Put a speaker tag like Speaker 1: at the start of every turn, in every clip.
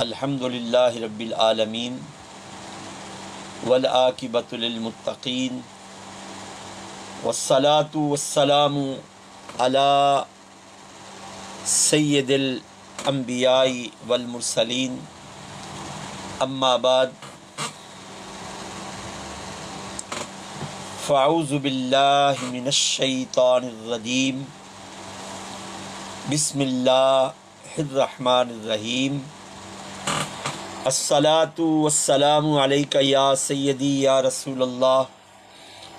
Speaker 1: الحمد للہ رب العالمین والعاقبۃ للمتقین والصلاة والسلام علی سید الانبیاء والمرسلین اما بعد فاعوذ باللہ من الشیطان الرجیم بسم اللہ الرحمن الرحیم الصلاۃ والسلام علیک یا سیدی یا رسول اللہ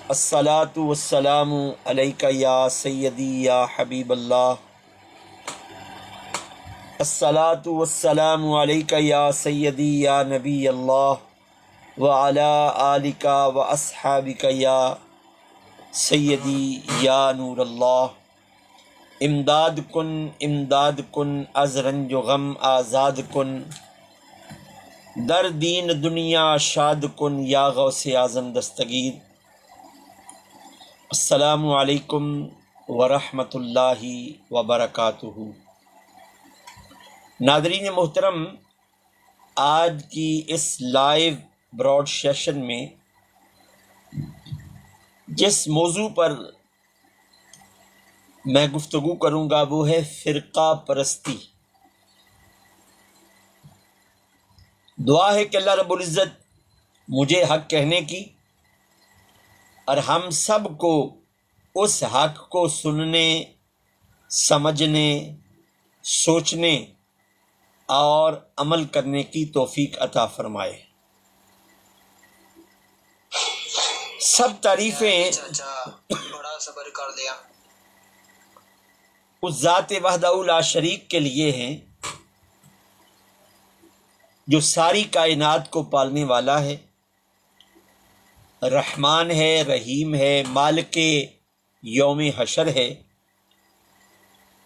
Speaker 1: الصلاۃ والسلام علیک یا سیدی یا حبیب اللہ الصلاۃ والسلام علیک یا سیدی یا نبی اللہ وعلی آلک واصحابک یا سیدی یا نور اللہ امداد کن از رنج و غم آزاد کن در دین دنیا شاد کن یا غوث اعظم دستگیر۔ السلام علیکم ورحمۃ اللہ وبرکاتہ۔ ناظرین محترم، آج کی اس لائیو براڈ سیشن میں جس موضوع پر میں گفتگو کروں گا وہ ہے فرقہ پرستی۔ دعا ہے کہ اللہ رب العزت مجھے حق کہنے کی اور ہم سب کو اس حق کو سننے، سمجھنے، سوچنے اور عمل کرنے کی توفیق عطا فرمائے۔ سب تعریفیں
Speaker 2: بڑا صبر کر دیا
Speaker 1: اس ذات وحدہ لا شریک کے لیے ہیں جو ساری کائنات کو پالنے والا ہے، رحمان ہے، رحیم ہے، مالک یوم حشر ہے۔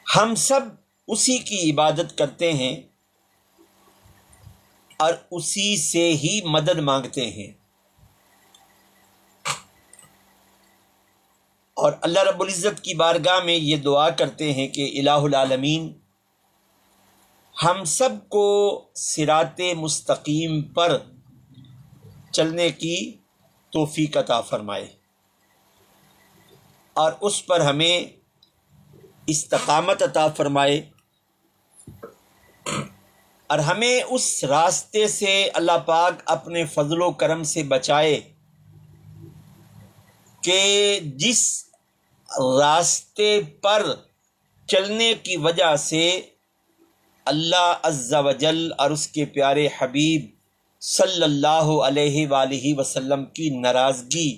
Speaker 1: ہم سب اسی کی عبادت کرتے ہیں اور اسی سے ہی مدد مانگتے ہیں، اور اللہ رب العزت کی بارگاہ میں یہ دعا کرتے ہیں کہ الہ العالمین ہم سب کو صراط مستقیم پر چلنے کی توفیق عطا فرمائے اور اس پر ہمیں استقامت عطا فرمائے، اور ہمیں اس راستے سے اللہ پاک اپنے فضل و کرم سے بچائے کہ جس راستے پر چلنے کی وجہ سے اللہ عز و جل اور اس کے پیارے حبیب صلی اللہ علیہ وآلہ وسلم کی ناراضگی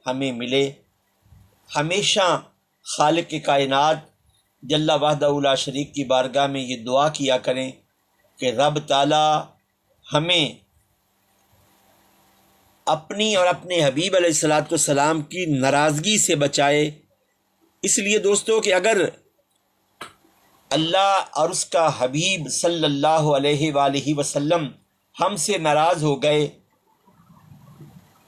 Speaker 1: ہمیں ملے۔ ہمیشہ خالق کائنات جل وحدہ لا شریک کی بارگاہ میں یہ دعا کیا کریں کہ رب تعالی ہمیں اپنی اور اپنے حبیب علیہ السلام کی ناراضگی سے بچائے۔ اس لیے دوستو کہ اگر اللہ اور اس کا حبیب صلی اللہ علیہ وآلہ وسلم ہم سے ناراض ہو گئے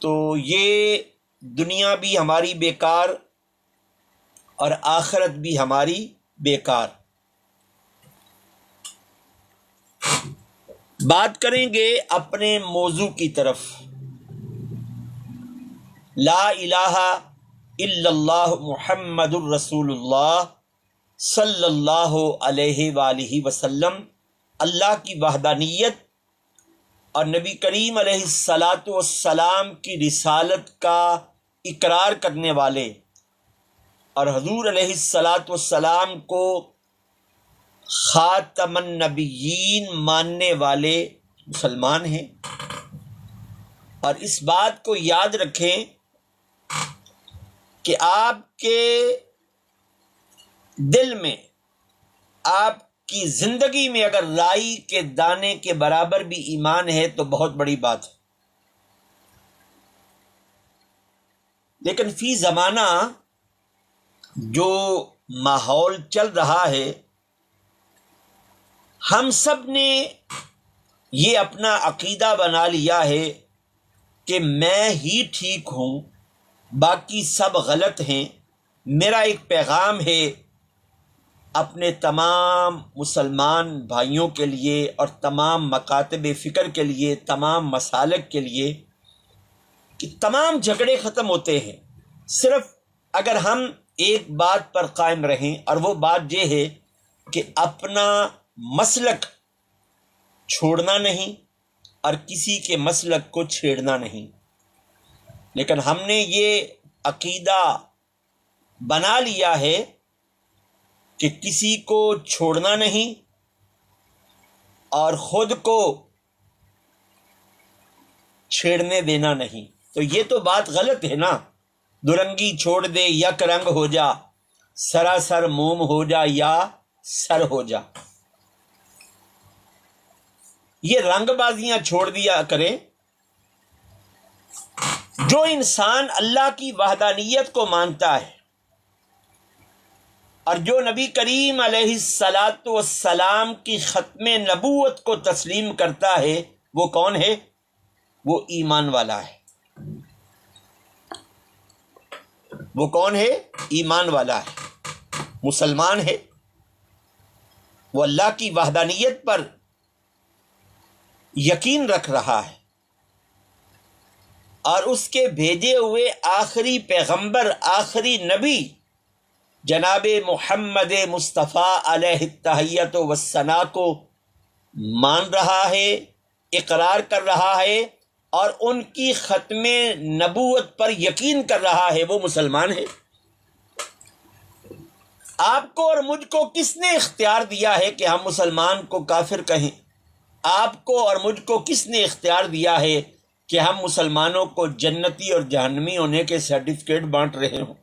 Speaker 1: تو یہ دنیا بھی ہماری بیکار اور آخرت بھی ہماری بیکار۔ بات کریں گے اپنے موضوع کی طرف۔ لا الہ الا اللہ محمد الرسول اللہ صلی اللہ علیہ وآلہ وسلم، اللہ کی وحدانیت اور نبی کریم علیہ السلام کی رسالت کا اقرار کرنے والے اور حضور علیہ السلام کو خاتم النبیین ماننے والے مسلمان ہیں۔ اور اس بات کو یاد رکھیں کہ آپ کے دل میں، آپ کی زندگی میں اگر رائی کے دانے کے برابر بھی ایمان ہے تو بہت بڑی بات ہے، لیکن فی زمانہ جو ماحول چل رہا ہے، ہم سب نے یہ اپنا عقیدہ بنا لیا ہے کہ میں ہی ٹھیک ہوں، باقی سب غلط ہیں۔ میرا ایک پیغام ہے اپنے تمام مسلمان بھائیوں کے لیے اور تمام مکاتب فکر کے لیے، تمام مسالک کے لیے کہ تمام جھگڑے ختم ہوتے ہیں صرف اگر ہم ایک بات پر قائم رہیں، اور وہ بات یہ ہے کہ اپنا مسلک چھوڑنا نہیں اور کسی کے مسلک کو چھیڑنا نہیں۔ لیکن ہم نے یہ عقیدہ بنا لیا ہے کہ کسی کو چھوڑنا نہیں اور خود کو چھیڑنے دینا نہیں، تو یہ تو بات غلط ہے نا۔ دورنگی چھوڑ دے یک رنگ ہو جا، سراسر موم ہو جا یا سر ہو جا، یہ رنگ بازیاں چھوڑ دیا کریں۔ جو انسان اللہ کی وحدانیت کو مانتا ہے اور جو نبی کریم علیہ الصلاۃ والسلام کی ختم نبوت کو تسلیم کرتا ہے، وہ کون ہے؟ وہ ایمان والا ہے۔ وہ کون ہے؟ ایمان والا ہے، مسلمان ہے۔ وہ اللہ کی وحدانیت پر یقین رکھ رہا ہے اور اس کے بھیجے ہوئے آخری پیغمبر، آخری نبی جناب محمد مصطفیٰ علیہ التحیۃ والثناء کو مان رہا ہے، اقرار کر رہا ہے اور ان کی ختم نبوت پر یقین کر رہا ہے، وہ مسلمان ہے۔ آپ کو اور مجھ کو کس نے اختیار دیا ہے کہ ہم مسلمان کو کافر کہیں؟ آپ کو اور مجھ کو کس نے اختیار دیا ہے کہ ہم مسلمانوں کو جنتی اور جہنمی ہونے کے سرٹیفکیٹ بانٹ رہے ہوں؟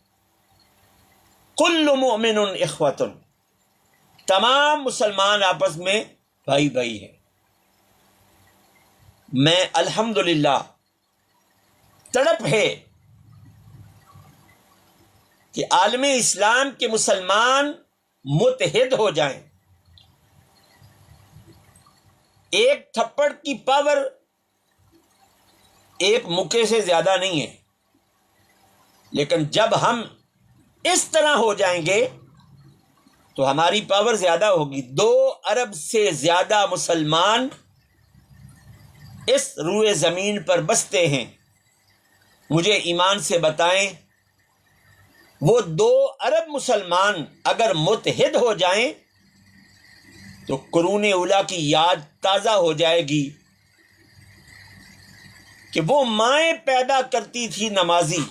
Speaker 1: کل مؤمن اخوۃ، تمام مسلمان آپس میں بھائی بھائی ہیں۔ میں الحمدللہ تڑپ ہے کہ عالم اسلام کے مسلمان متحد ہو جائیں۔ ایک تھپڑ کی پاور ایک مکے سے زیادہ نہیں ہے، لیکن جب ہم اس طرح ہو جائیں گے تو ہماری پاور زیادہ ہوگی۔ 2 ارب سے زیادہ مسلمان اس روئے زمین پر بستے ہیں۔ مجھے ایمان سے بتائیں، وہ 2 ارب مسلمان اگر متحد ہو جائیں تو قرون اولیٰ کی یاد تازہ ہو جائے گی کہ وہ مائیں پیدا کرتی تھی نمازی،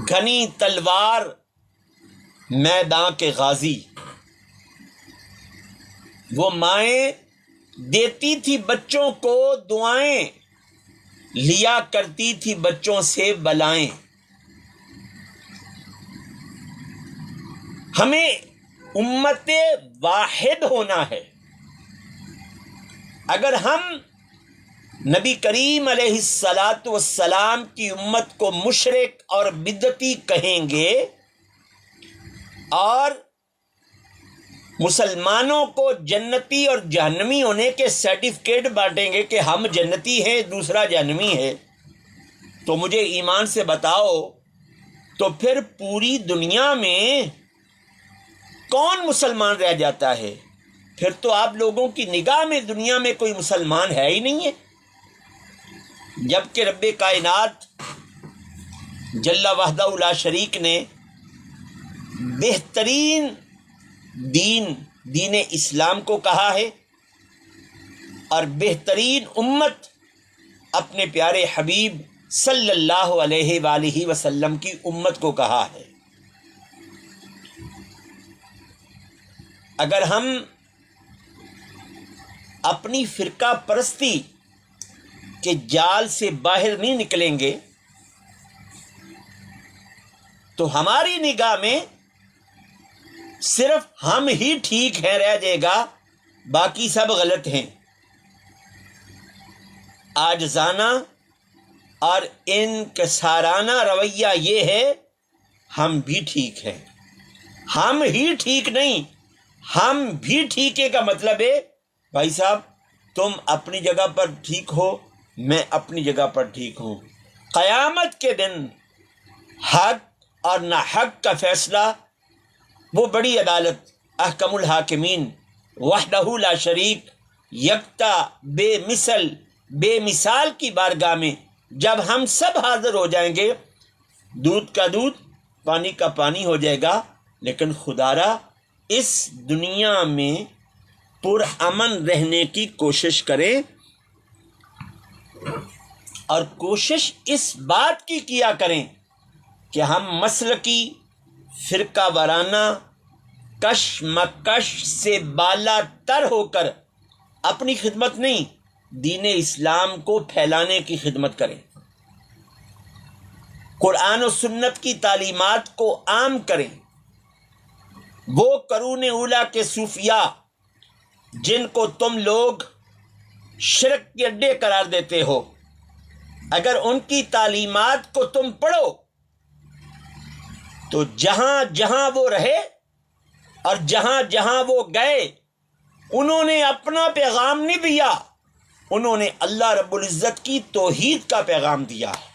Speaker 1: گھنی تلوار میدان کے غازی۔ وہ مائیں دیتی تھی بچوں کو دعائیں، لیا کرتی تھی بچوں سے بلائیں۔ ہمیں امت واحد ہونا ہے۔ اگر ہم نبی کریم علیہ الصلاۃ والسلام کی امت کو مشرک اور بدعتی کہیں گے اور مسلمانوں کو جنتی اور جہنمی ہونے کے سرٹیفکیٹ بانٹیں گے کہ ہم جنتی ہیں دوسرا جہنمی ہے، تو مجھے ایمان سے بتاؤ، تو پھر پوری دنیا میں کون مسلمان رہ جاتا ہے؟ پھر تو آپ لوگوں کی نگاہ میں دنیا میں کوئی مسلمان ہے ہی نہیں ہے، جبکہ رب کائنات جل وحدہ لا شریک نے بہترین دین اسلام کو کہا ہے اور بہترین امت اپنے پیارے حبیب صلی اللہ علیہ وآلہ وسلم کی امت کو کہا ہے۔ اگر ہم اپنی فرقہ پرستی کے جال سے باہر نہیں نکلیں گے تو ہماری نگاہ میں صرف ہم ہی ٹھیک ہیں رہ جائے گا، باقی سب غلط ہیں۔ عاجزانہ اور انکسارانہ رویہ یہ ہے، ہم بھی ٹھیک ہیں۔ ہم ہی ٹھیک نہیں، ہم بھی ٹھیک کا مطلب ہے بھائی صاحب تم اپنی جگہ پر ٹھیک ہو، میں اپنی جگہ پر ٹھیک ہوں۔ قیامت کے دن حق اور ناحق کا فیصلہ وہ بڑی عدالت، احکم الحاکمین، وحدہ لا شریک، یکتا، بے مثل، بے مثال کی بارگاہ میں جب ہم سب حاضر ہو جائیں گے، دودھ کا دودھ، پانی کا پانی ہو جائے گا. لیکن خدا را اس دنیا میں پرامن رہنے کی کوشش کریں، اور کوشش اس بات کی کیا کریں کہ ہم مسلکی، فرقہ وارانہ، کشمکش سے بالا تر ہو کر اپنی خدمت نہیں، دین اسلام کو پھیلانے کی خدمت کریں، قرآن و سنت کی تعلیمات کو عام کریں. وہ قرون اولیٰ کے صوفیاء جن کو تم لوگ شرک کے اڈے قرار دیتے ہو، اگر ان کی تعلیمات کو تم پڑھو تو جہاں جہاں وہ رہے اور جہاں جہاں وہ گئے، انہوں نے اپنا پیغام نہیں دیا، انہوں نے اللہ رب العزت کی توحید کا پیغام دیا ہے.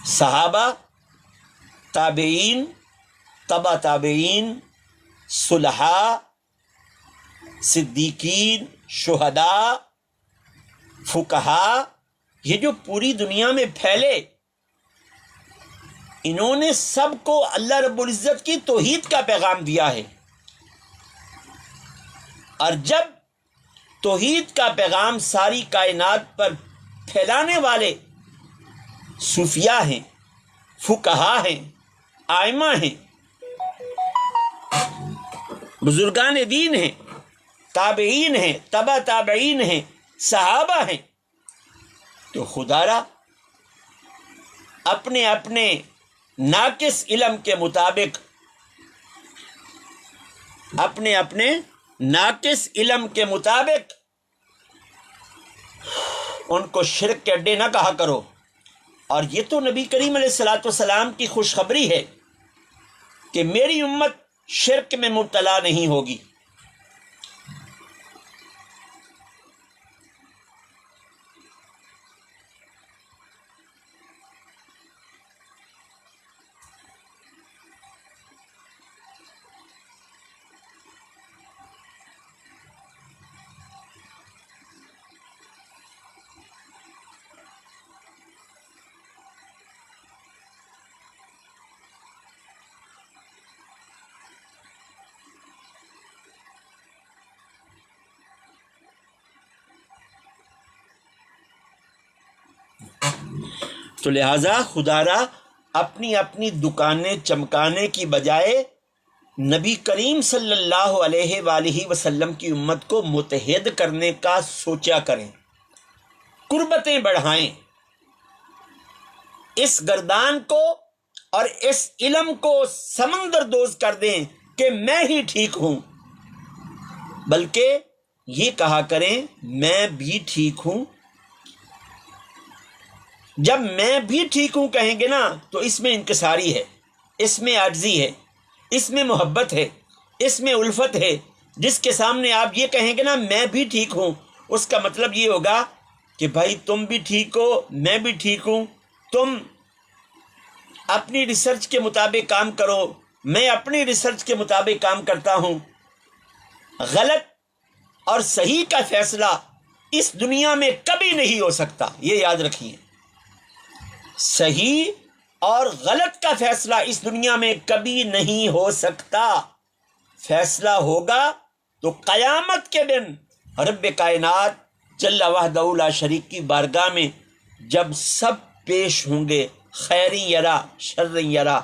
Speaker 1: صحابہ، تابعین، تبع تابعین، صلحاء، صدیقین، شہداء، فقہاء، یہ جو پوری دنیا میں پھیلے، انہوں نے سب کو اللہ رب العزت کی توحید کا پیغام دیا ہے. اور جب توحید کا پیغام ساری کائنات پر پھیلانے والے صوفیاء ہیں، فقہاء ہیں، ائمہ ہیں، بزرگان دین ہیں، تابعین ہیں، تبع تابعین ہیں، صحابہ ہیں، تو خدا را اپنے اپنے ناقص علم کے مطابق، اپنے اپنے ناقص علم کے مطابق ان کو شرک کے اڈے نہ کہا کرو. اور یہ تو نبی کریم علیہ الصلوۃ والسلام کی خوشخبری ہے کہ میری امت شرک میں مبتلا نہیں ہوگی. تو لہٰذا خدا را اپنی اپنی دکانیں چمکانے کی بجائے نبی کریم صلی اللہ علیہ وآلہ وسلم کی امت کو متحد کرنے کا سوچا کریں، قربتیں بڑھائیں، اس گردان کو اور اس علم کو سمندر دوز کر دیں کہ میں ہی ٹھیک ہوں، بلکہ یہ کہا کریں میں بھی ٹھیک ہوں. جب میں بھی ٹھیک ہوں کہیں گے نا تو اس میں انکساری ہے، اس میں عاجزی ہے، اس میں محبت ہے، اس میں الفت ہے. جس کے سامنے آپ یہ کہیں گے نا میں بھی ٹھیک ہوں، اس کا مطلب یہ ہوگا کہ بھائی تم بھی ٹھیک ہو، میں بھی ٹھیک ہوں، تم اپنی ریسرچ کے مطابق کام کرو، میں اپنی ریسرچ کے مطابق کام کرتا ہوں. غلط اور صحیح کا فیصلہ اس دنیا میں کبھی نہیں ہو سکتا، یہ یاد رکھیے. صحیح اور غلط کا فیصلہ اس دنیا میں کبھی نہیں ہو سکتا. فیصلہ ہوگا تو قیامت کے دن رب کائنات جل وحدہ لا شریک کی بارگاہ میں جب سب پیش ہوں گے، خیری یرا شر یرا،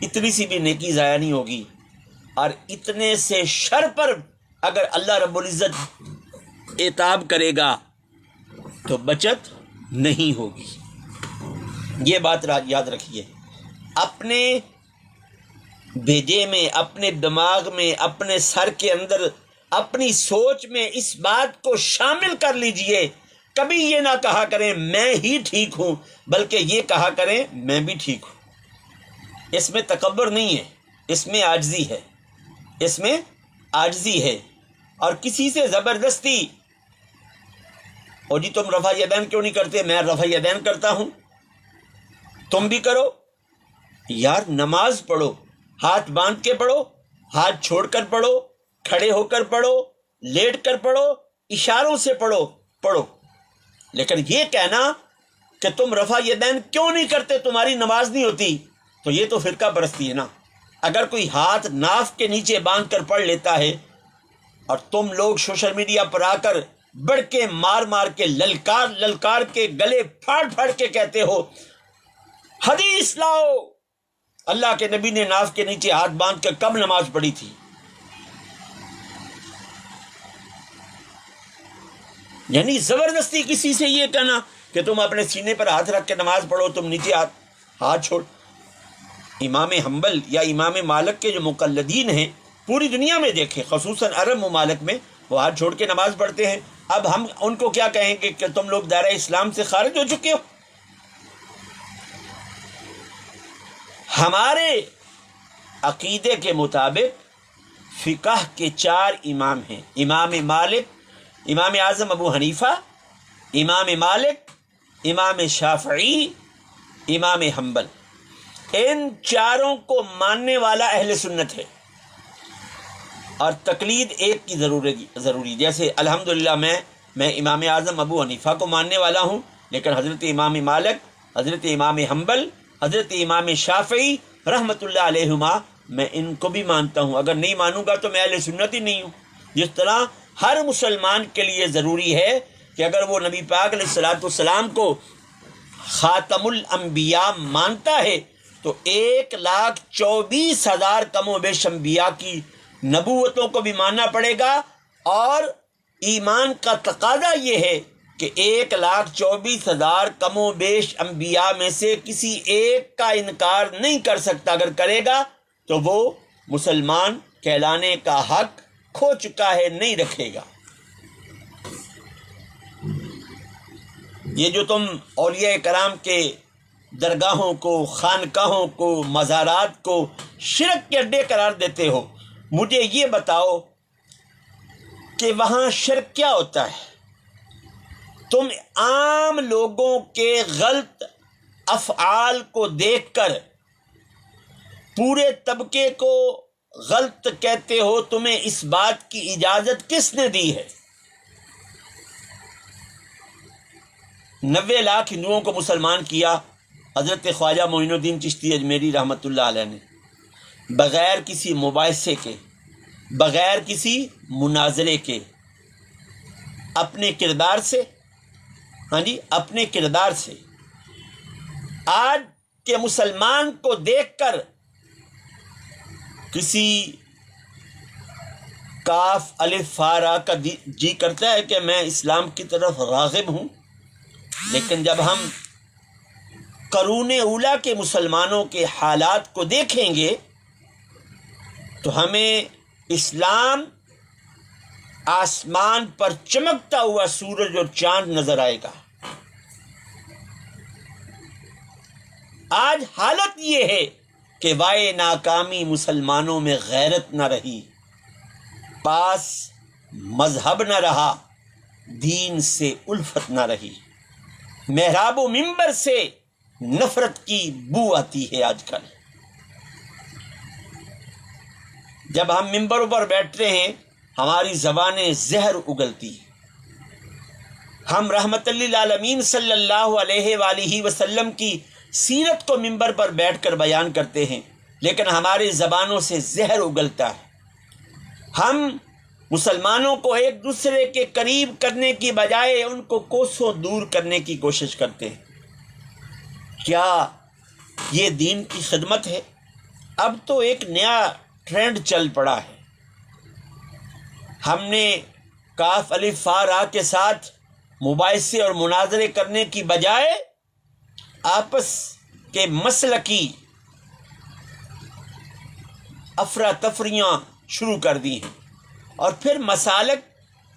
Speaker 1: اتنی سی بھی نیکی ضائع نہیں ہوگی. اور اتنے سے شر پر اگر اللہ رب العزت عتاب کرے گا تو بچت نہیں ہوگی. یہ بات یاد رکھیے. اپنے بھیجے میں، اپنے دماغ میں، اپنے سر کے اندر، اپنی سوچ میں اس بات کو شامل کر لیجئے. کبھی یہ نہ کہا کریں میں ہی ٹھیک ہوں، بلکہ یہ کہا کریں میں بھی ٹھیک ہوں. اس میں تکبر نہیں ہے، اس میں عاجزی ہے، اس میں عاجزی ہے. اور کسی سے زبردستی اور جی تم رفع یدین کیوں نہیں کرتے، میں رفع یدین کرتا ہوں، تم بھی کرو. یار نماز پڑھو، ہاتھ باندھ کے پڑھو، ہاتھ چھوڑ کر پڑھو، کھڑے ہو کر پڑھو، لیٹ کر پڑھو، اشاروں سے پڑھو. لیکن یہ کہنا کہ تم رفع یدین کیوں نہیں کرتے، تمہاری نماز نہیں ہوتی، تو یہ تو فرقہ پرستی ہے نا. اگر کوئی ہاتھ ناف کے نیچے باندھ کر پڑھ لیتا ہے اور تم لوگ سوشل میڈیا پر آ کر بڑھ کے مار کے للکار کے گلے پھاڑ کے کہتے ہو حدیث لاؤ، اللہ کے نبی نے ناف کے نیچے ہاتھ باندھ کر کب نماز پڑھی تھی؟ یعنی زبردستی کسی سے یہ کہنا کہ تم اپنے سینے پر ہاتھ رکھ کے نماز پڑھو، تم نیچے ہاتھ چھوڑ. امام حنبل یا امام مالک کے جو مقلدین ہیں پوری دنیا میں دیکھیں، خصوصاً عرب ممالک میں، وہ ہاتھ چھوڑ کے نماز پڑھتے ہیں. اب ہم ان کو کیا کہیں گے کہ تم لوگ دائرہ اسلام سے خارج ہو چکے ہو؟ ہمارے عقیدے کے مطابق فقہ کے 4 امام ہیں، امام مالک، امام اعظم ابو حنیفہ، امام مالک، امام شافعی، امام حنبل. ان 4 کو ماننے والا اہل سنت ہے، اور تقلید ایک کی ضروری. جیسے الحمدللہ میں امام اعظم ابو حنیفہ کو ماننے والا ہوں، لیکن حضرت امام مالک، حضرت امام حنبل، حضرت امام شافعی رحمۃ اللہ علیہما میں ان کو بھی مانتا ہوں. اگر نہیں مانوں گا تو میں اہل سنت ہی نہیں ہوں. جس طرح ہر مسلمان کے لیے ضروری ہے کہ اگر وہ نبی پاک علیہ الصلوۃ والسلام کو خاتم الانبیاء مانتا ہے تو 1,24,000 کم و بیش انبیاء کی نبوتوں کو بھی ماننا پڑے گا. اور ایمان کا تقاضا یہ ہے کہ 1,24,000 کم و بیش انبیاء میں سے کسی ایک کا انکار نہیں کر سکتا. اگر کرے گا تو وہ مسلمان کہلانے کا حق کھو چکا ہے، نہیں رکھے گا. یہ جو تم اولیاء کرام کے درگاہوں کو، خانقاہوں کو، مزارات کو شرک کے اڈے قرار دیتے ہو، مجھے یہ بتاؤ کہ وہاں شرک کیا ہوتا ہے؟ تم عام لوگوں کے غلط افعال کو دیکھ کر پورے طبقے کو غلط کہتے ہو. تمہیں اس بات کی اجازت کس نے دی ہے؟ 90 لاکھ ہندوؤں کو مسلمان کیا حضرت خواجہ معین الدین چشتی اجمیری رحمۃ اللہ علیہ نے، بغیر کسی مباحثے کے، بغیر کسی مناظرے کے، اپنے کردار سے. ہاں جی، اپنے کردار سے. آج کے مسلمان کو دیکھ کر کسی کاف الف فا را کا جی کرتا ہے کہ میں اسلام کی طرف راغب ہوں، لیکن جب ہم قرون اولیٰ کے مسلمانوں کے حالات کو دیکھیں گے تو ہمیں اسلام آسمان پر چمکتا ہوا سورج اور چاند نظر آئے گا. آج حالت یہ ہے کہ وائے ناکامی مسلمانوں میں غیرت نہ رہی، پاس مذہب نہ رہا، دین سے الفت نہ رہی. محراب و منبر سے نفرت کی بو آتی ہے آج کل. جب ہم منبروں پر بیٹھتے ہیں ہماری زبانیں زہر اگلتی. ہم رحمت للعالمین صلی اللہ علیہ وآلہ وسلم کی سیرت کو منبر پر بیٹھ کر بیان کرتے ہیں، لیکن ہماری زبانوں سے زہر اگلتا ہے. ہم مسلمانوں کو ایک دوسرے کے قریب کرنے کی بجائے ان کو کوسوں دور کرنے کی کوشش کرتے ہیں. کیا یہ دین کی خدمت ہے؟ اب تو ایک نیا ٹرینڈ چل پڑا ہے. ہم نے کاف الف فا را کے ساتھ مباحثے اور مناظرے کرنے کی بجائے آپس کے مسلکی افراتفریاں شروع کر دی ہیں، اور پھر مسالک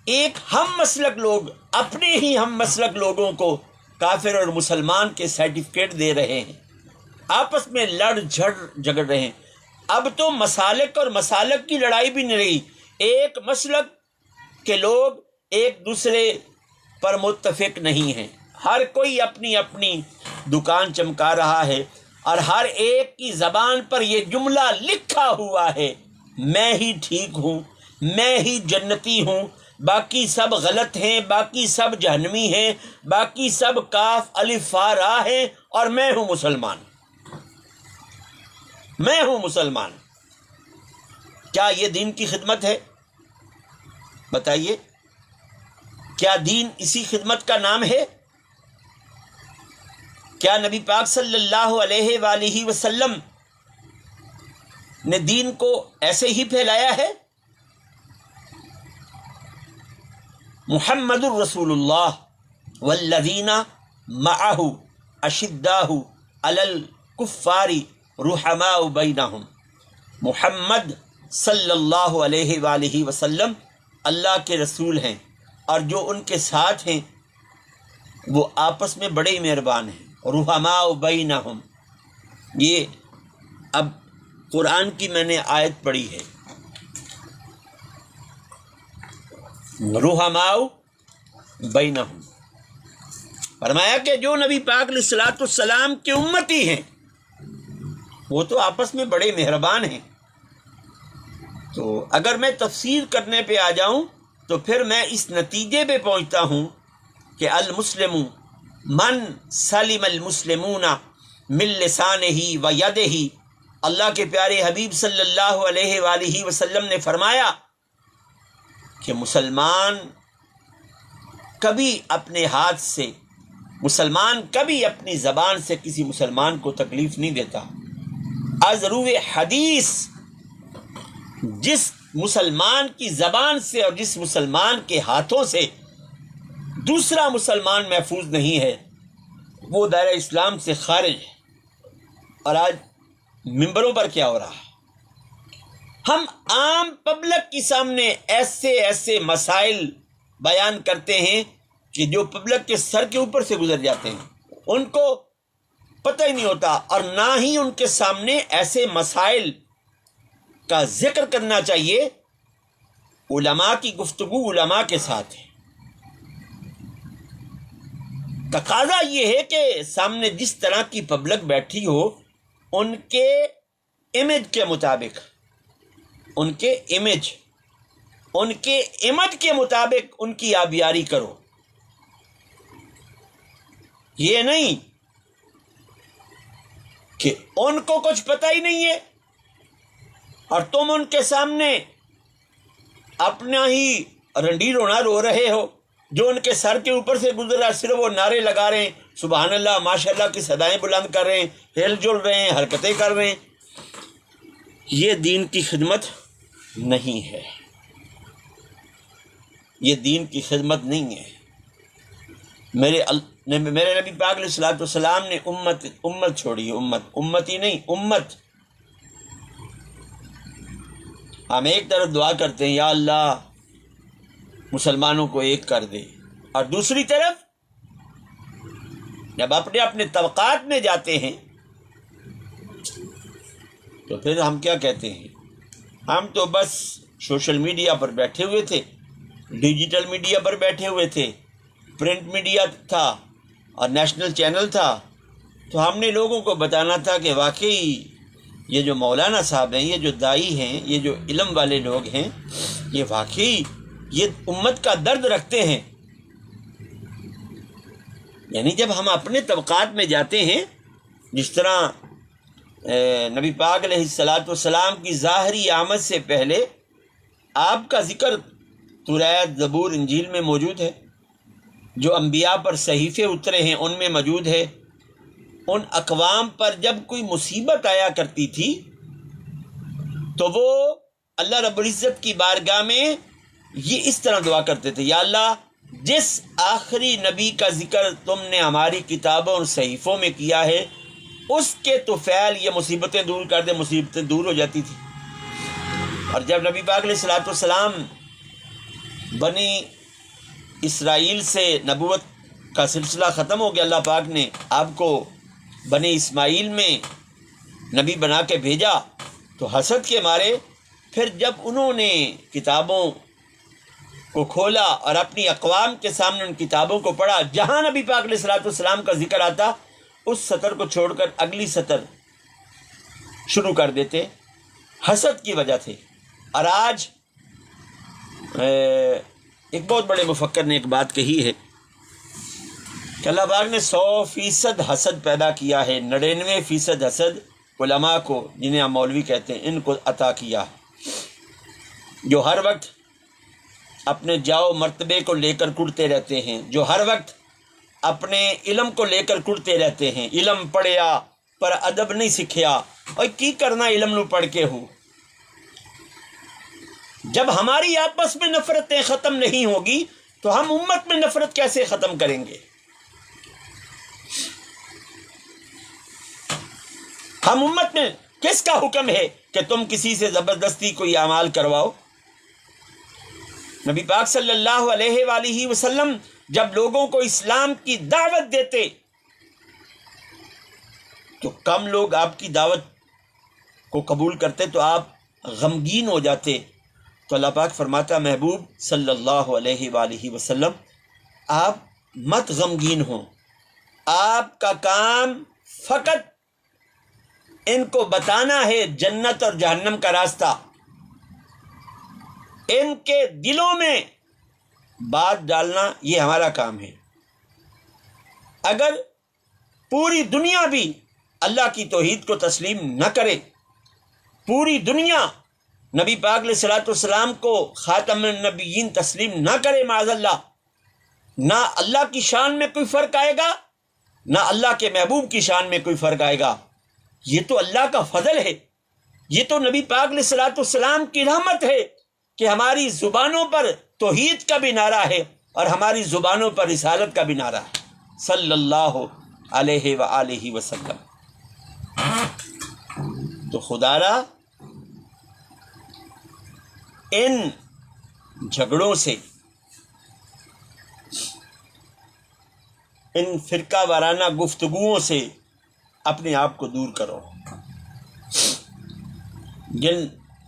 Speaker 1: ایک ہم مسلک لوگ اپنے ہی ہم مسلک لوگوں کو کافر اور مسلمان کے سرٹیفکیٹ دے رہے ہیں، آپس میں لڑ جھگڑ رہے ہیں. اب تو مسالک اور مسالک کی لڑائی بھی نہیں رہی. ایک مسلک کے لوگ ایک دوسرے پر متفق نہیں ہیں، ہر کوئی اپنی اپنی دکان چمکا رہا ہے. اور ہر ایک کی زبان پر یہ جملہ لکھا ہوا ہے، میں ہی ٹھیک ہوں، میں ہی جنتی ہوں، باقی سب غلط ہیں، باقی سب جہنمی ہیں، باقی سب کاف الف فا را ہیں، اور میں ہوں مسلمان، میں ہوں مسلمان۔ کیا یہ دین کی خدمت ہے؟ بتائیے، کیا دین اسی خدمت کا نام ہے؟ کیا نبی پاک صلی اللہ علیہ وآلہ وسلم نے دین کو ایسے ہی پھیلایا ہے؟ محمد الرسول اللہ والذین معہ اشداء علی الکفار رحماء بینہم۔ محمد صلی اللہ علیہ وآلہ وسلم اللہ کے رسول ہیں، اور جو ان کے ساتھ ہیں وہ آپس میں بڑے ہی مہربان ہیں۔ رحماء بینہم، یہ اب قرآن کی میں نے آیت پڑھی ہے، رحماء بینہم، فرمایا کہ جو نبی پاک علیہ الصلوۃ والسلام کے امتی ہیں وہ تو آپس میں بڑے مہربان ہیں۔ تو اگر میں تفسیر کرنے پہ آ جاؤں تو پھر میں اس نتیجے پہ پہنچتا ہوں کہ المسلم من سلم المسلمون من لسانہ و یدہ۔ اللہ کے پیارے حبیب صلی اللہ علیہ وآلہ وسلم نے فرمایا کہ مسلمان کبھی اپنے ہاتھ سے، مسلمان کبھی اپنی زبان سے کسی مسلمان کو تکلیف نہیں دیتا۔ از روح حدیث جس مسلمان کی زبان سے اور جس مسلمان کے ہاتھوں سے دوسرا مسلمان محفوظ نہیں ہے وہ دائرہ اسلام سے خارج ہے۔ اور آج ممبروں پر کیا ہو رہا ہے؟ ہم عام پبلک کے سامنے ایسے ایسے مسائل بیان کرتے ہیں کہ جو پبلک کے سر کے اوپر سے گزر جاتے ہیں، ان کو پتہ ہی نہیں ہوتا، اور نہ ہی ان کے سامنے ایسے مسائل کا ذکر کرنا چاہیے۔ علماء کی گفتگو علماء کے ساتھ ہے۔ تقاضا یہ ہے کہ سامنے جس طرح کی پبلک بیٹھی ہو ان کے امیج کے مطابق، ان کے امیج کے مطابق ان کی آبیاری کرو۔ یہ نہیں کہ ان کو کچھ پتہ ہی نہیں ہے اور تم ان کے سامنے اپنا ہی رنڈی رونا رو رہے ہو، جو ان کے سر کے اوپر سے گزر رہا صرف وہ نعرے لگا رہے ہیں، سبحان اللہ ماشاء اللہ کی صدائیں بلند کر رہے ہیں، ہل جل رہے ہیں، حرکتیں کر رہے ہیں۔ یہ دین کی خدمت نہیں ہے، یہ دین کی خدمت نہیں ہے۔ میرے نبی پاک علیہ الصلوۃ والسلام نے امت چھوڑی ہے، امت ہی نہیں، امت۔ ہم ایک طرف دعا کرتے ہیں یا اللہ مسلمانوں کو ایک کر دے، اور دوسری طرف جب اپنے اپنے طبقات میں جاتے ہیں تو پھر ہم کیا کہتے ہیں؟ ہم تو بس سوشل میڈیا پر بیٹھے ہوئے تھے، ڈیجیٹل میڈیا پر بیٹھے ہوئے تھے، پرنٹ میڈیا تھا اور نیشنل چینل تھا، تو ہم نے لوگوں کو بتانا تھا کہ واقعی یہ جو مولانا صاحب ہیں، یہ جو دائی ہیں، یہ جو علم والے لوگ ہیں، یہ واقعی یہ امت کا درد رکھتے ہیں۔ یعنی جب ہم اپنے طبقات میں جاتے ہیں، جس طرح نبی پاک علیہ الصلوۃ والسلام کی ظاہری آمد سے پہلے آپ کا ذکر توریت، زبور، انجیل میں موجود ہے، جو انبیاء پر صحیفے اترے ہیں ان میں موجود ہے۔ ان اقوام پر جب کوئی مصیبت آیا کرتی تھی تو وہ اللہ رب العزت کی بارگاہ میں یہ اس طرح دعا کرتے تھے، یا اللہ جس آخری نبی کا ذکر تم نے ہماری کتابوں اور صحیفوں میں کیا ہے اس کے طفیل یہ مصیبتیں دور کر دے۔ مصیبتیں دور ہو جاتی تھی۔ اور جب نبی پاک علیہ الصلوۃ والسلام بنی اسرائیل سے نبوت کا سلسلہ ختم ہو گیا، اللہ پاک نے آپ کو بنی اسماعیل میں نبی بنا کے بھیجا، تو حسد کے مارے پھر جب انہوں نے کتابوں کو کھولا اور اپنی اقوام کے سامنے ان کتابوں کو پڑھا، جہاں نبی پاک علیہ الصلوۃ والسلام کا ذکر آتا اس سطر کو چھوڑ کر اگلی سطر شروع کر دیتے حسد کی وجہ سے۔ اور آج ایک بہت بڑے مفکر نے ایک بات کہی ہے کہ اللہ پاک نے 100% حسد پیدا کیا ہے، 99% حسد علماء کو، جنہیں ہم مولوی کہتے ہیں، ان کو عطا کیا، جو ہر وقت اپنے جاؤ مرتبے کو لے کر کڑتے رہتے ہیں، جو ہر وقت اپنے علم کو لے کر کڑتے رہتے ہیں، علم پڑھیا پر ادب نہیں سیکھیا، اور کی کرنا علم نو پڑھ کے ہو۔ جب ہماری آپس میں نفرتیں ختم نہیں ہوگی تو ہم امت میں نفرت کیسے ختم کریں گے؟ ہم امت میں کس کا حکم ہے کہ تم کسی سے زبردستی کوئی اعمال کرواؤ؟ نبی پاک صلی اللہ علیہ وآلہ وسلم جب لوگوں کو اسلام کی دعوت دیتے تو کم لوگ آپ کی دعوت کو قبول کرتے تو آپ غمگین ہو جاتے، تو اللہ پاک فرماتا محبوب صلی اللہ علیہ وآلہ وسلم آپ مت غمگین ہوں، آپ کا کام فقط ان کو بتانا ہے جنت اور جہنم کا راستہ، ان کے دلوں میں بات ڈالنا یہ ہمارا کام ہے۔ اگر پوری دنیا بھی اللہ کی توحید کو تسلیم نہ کرے، پوری دنیا نبی پاک علیہ الصلوۃ والسلام کو خاتم النبیین تسلیم نہ کرے معاذ اللہ، نہ اللہ کی شان میں کوئی فرق آئے گا، نہ اللہ کے محبوب کی شان میں کوئی فرق آئے گا۔ یہ تو اللہ کا فضل ہے، یہ تو نبی پاک علیہ الصلوۃ والسلام کی رحمت ہے کہ ہماری زبانوں پر توحید کا بھی نعرہ ہے اور ہماری زبانوں پر رسالت کا بھی نعرہ ہے صلی اللہ علیہ وآلہ وسلم۔ تو خدا را ان جھگڑوں سے، ان فرقہ وارانہ گفتگوؤں سے اپنے آپ کو دور کرو۔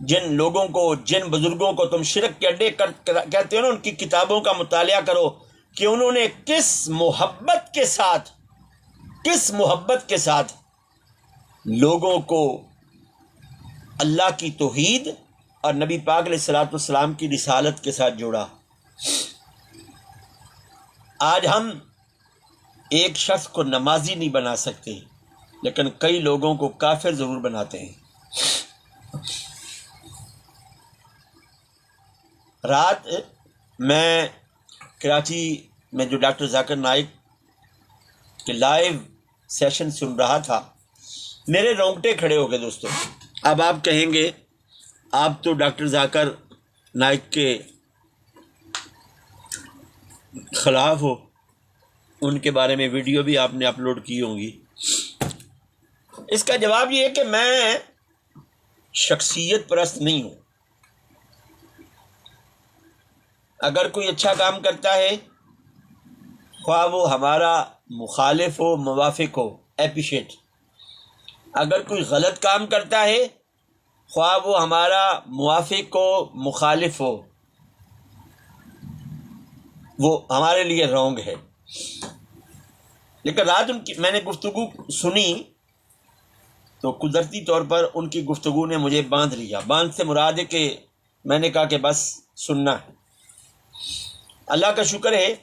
Speaker 1: جن لوگوں کو، جن بزرگوں کو تم شرک کے اڈے کہتے ہو نا، ان کی کتابوں کا مطالعہ کرو کہ انہوں نے کس محبت کے ساتھ لوگوں کو اللہ کی توحید اور نبی پاک علیہ الصلوۃ والسلام کی رسالت کے ساتھ جوڑا۔ آج ہم ایک شخص کو نمازی نہیں بنا سکتے، لیکن کئی لوگوں کو کافر ضرور بناتے ہیں۔ رات میں کراچی میں جو ڈاکٹر ذاکر نائک کے لائیو سیشن سن رہا تھا، میرے رونگٹے کھڑے ہو گئے دوستو۔ اب آپ کہیں گے آپ تو ڈاکٹر ذاکر نائک کے خلاف ہو، ان کے بارے میں ویڈیو بھی آپ نے اپلوڈ کی ہوں گی۔ اس کا جواب یہ ہے کہ میں شخصیت پرست نہیں ہوں۔ اگر کوئی اچھا کام کرتا ہے، خواہ وہ ہمارا مخالف ہو موافق ہو، اپریشیٹ۔ اگر کوئی غلط کام کرتا ہے، خواہ وہ ہمارا موافق ہو مخالف ہو، وہ ہمارے لیے رونگ ہے۔ لیکن رات میں نے گفتگو سنی تو قدرتی طور پر ان کی گفتگو نے مجھے باندھ لیا۔ باندھ سے مراد ہے کہ میں نے کہا کہ بس سننا ہے۔ اللہ کا شکر ہے